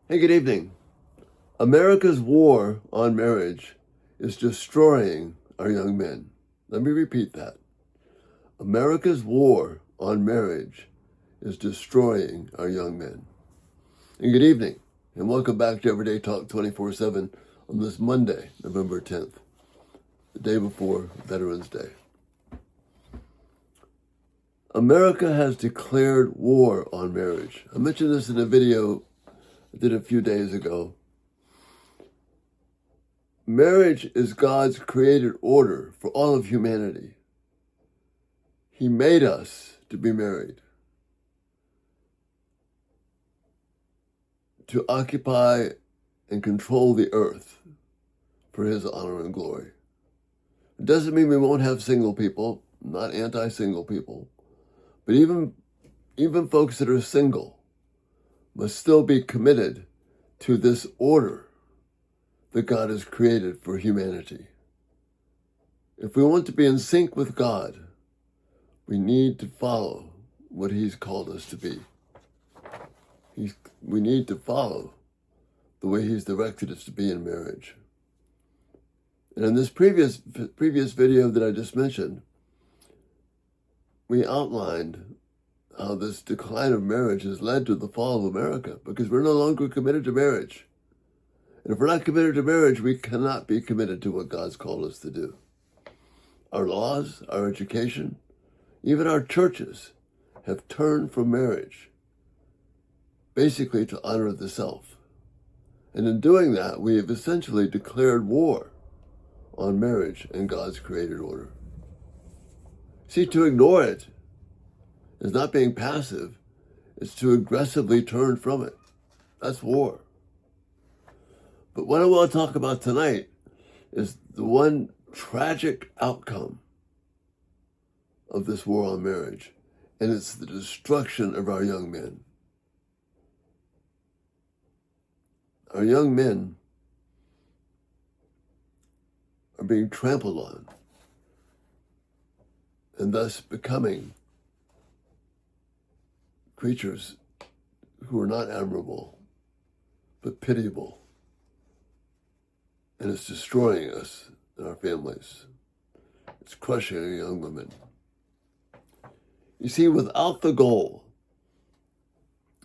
Hey, good evening. America's war on marriage is destroying our young men. Let me repeat that. America's war on marriage is destroying our young men. And good evening, and welcome back to Everyday Talk 24/7 on this Monday, November 10th, the day before Veterans Day. America has declared war on marriage. I mentioned this in a video I did a few days ago. Marriage is God's created order for all of humanity. He made us to be married, to occupy and control the earth for His honor and glory. It doesn't mean we won't have single people. I'm not anti-single people. But even folks that are single must still be committed to this order that God has created for humanity. If we want to be in sync with God, we need to follow what He's called us to be. We need to follow the way He's directed us to be in marriage. And in this previous video that I just mentioned, we outlined how this decline of marriage has led to the fall of America because we're no longer committed to marriage. And if we're not committed to marriage, we cannot be committed to what God's called us to do. Our laws, our education, even our churches have turned from marriage, basically to honor the self. And in doing that, we have essentially declared war on marriage and God's created order. See, to ignore it is not being passive, it's to aggressively turn from it. That's war. But what I want to talk about tonight is the one tragic outcome of this war on marriage, and it's the destruction of our young men. Our young men are being trampled on and thus becoming creatures who are not admirable, but pitiable. And it's destroying us and our families. It's crushing our young women. You see, without the goal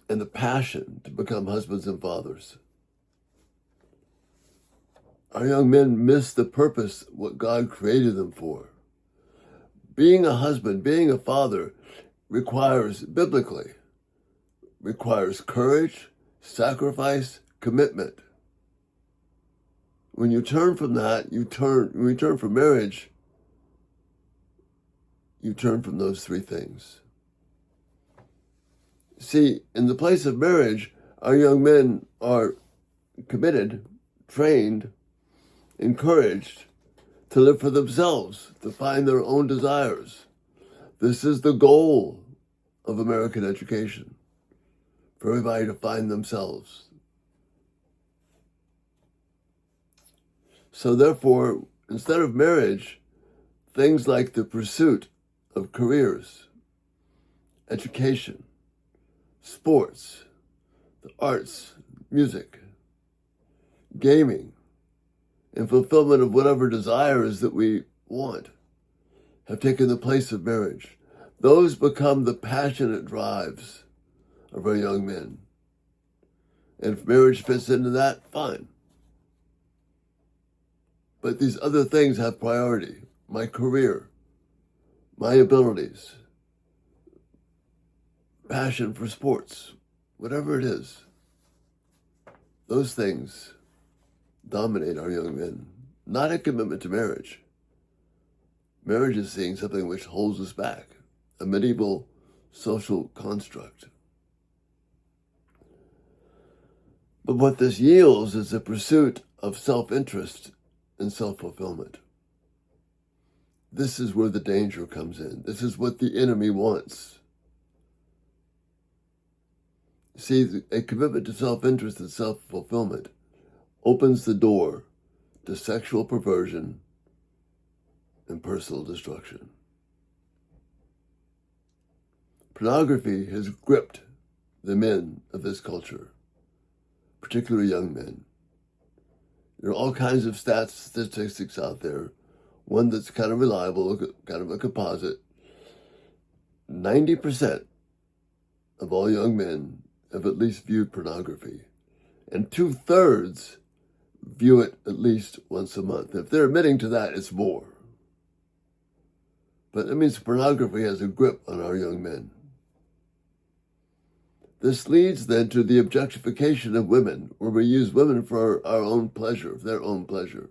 and the passion to become husbands and fathers, our young men miss the purpose, what God created them for. Being a husband, being a father, biblically, requires courage, sacrifice, commitment. When you turn from that, when you turn from marriage, you turn from those three things. See, in the place of marriage, our young men are committed, trained, encouraged to live for themselves, to find their own desires. This is the goal of American education, for everybody to find themselves. So therefore, instead of marriage, things like the pursuit of careers, education, sports, the arts, music, gaming, and fulfillment of whatever desires that we want have taken the place of marriage. Those become the passionate drives of our young men. And if marriage fits into that, fine. But these other things have priority. My career, my abilities, passion for sports, whatever it is. Those things dominate our young men. Not a commitment to marriage. Marriage is seeing something which holds us back, a medieval social construct. But what this yields is a pursuit of self-interest and self-fulfillment. This is where the danger comes in. This is what the enemy wants. See, a commitment to self-interest and self-fulfillment opens the door to sexual perversion and personal destruction. Pornography has gripped the men of this culture. particularly young men. There are all kinds of statistics out there. One that's kind of reliable, kind of a composite. 90% of all young men have at least viewed pornography. And 2/3 view it at least once a month. If they're admitting to that, it's more. But that means pornography has a grip on our young men. This leads then to the objectification of women, where we use women for our own pleasure, their own pleasure.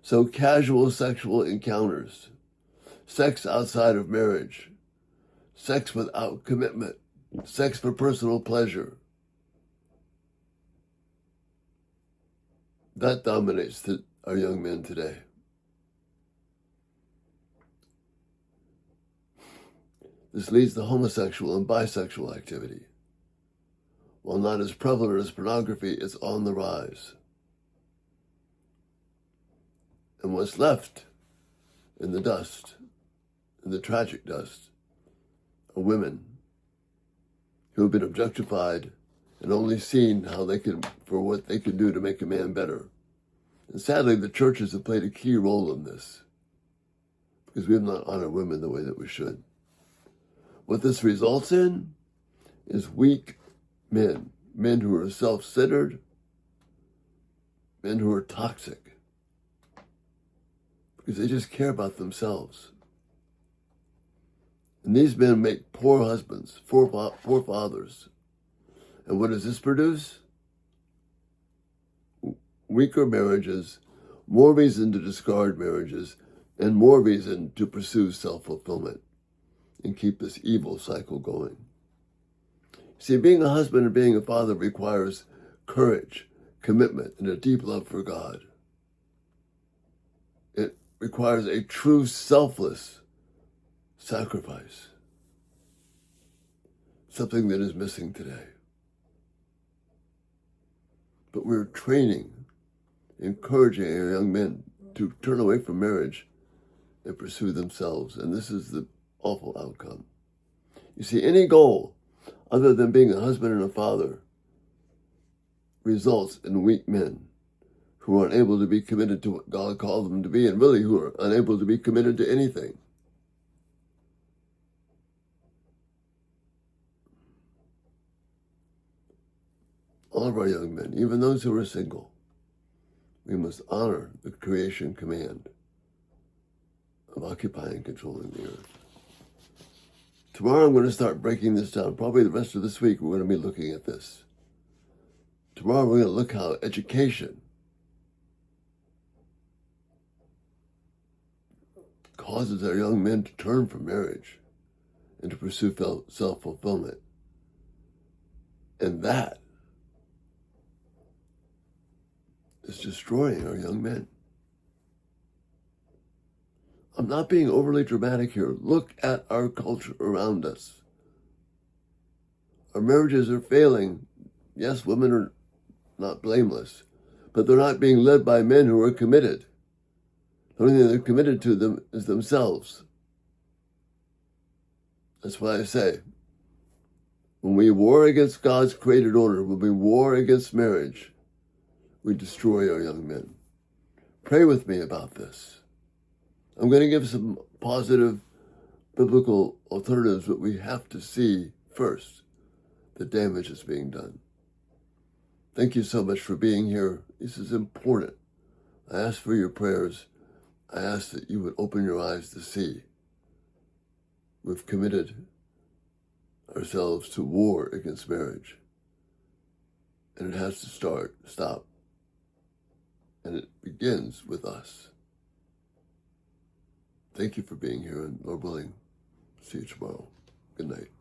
So casual sexual encounters, sex outside of marriage, sex without commitment, sex for personal pleasure, that dominates our young men today. This leads to homosexual and bisexual activity. While not as prevalent as pornography, it's on the rise. And what's left in the dust, in the tragic dust, are women who have been objectified and only seen for what they can do to make a man better. And sadly, the churches have played a key role in this because we have not honored women the way that we should. What this results in is weak men who are self-centered, men who are toxic, because they just care about themselves. And these men make poor husbands, poor fathers. And what does this produce? Weaker marriages, more reason to discard marriages, and more reason to pursue self-fulfillment and keep this evil cycle going. See, being a husband and being a father requires courage, commitment, and a deep love for God. It requires a true selfless sacrifice, something that is missing today. But we're training, encouraging our young men to turn away from marriage and pursue themselves, and this is the awful outcome. You see, any goal other than being a husband and a father results in weak men who are unable to be committed to what God called them to be, and really who are unable to be committed to anything. All of our young men, even those who are single, we must honor the creation command of occupying and controlling the earth. Tomorrow I'm going to start breaking this down. Probably the rest of this week we're going to be looking at this. Tomorrow we're going to look how education causes our young men to turn from marriage and to pursue self-fulfillment. And that is destroying our young men. I'm not being overly dramatic here. Look at our culture around us. Our marriages are failing. Yes, women are not blameless, but they're not being led by men who are committed. The only thing they're committed to them is themselves. That's why I say, when we war against God's created order, when we war against marriage, we destroy our young men. Pray with me about this. I'm going to give some positive biblical alternatives, but we have to see first the damage that's being done. Thank you so much for being here. This is important. I ask for your prayers. I ask that you would open your eyes to see. We've committed ourselves to war against marriage. And it has to stop. And it begins with us. Thank you for being here, and Lord willing, see you tomorrow. Good night.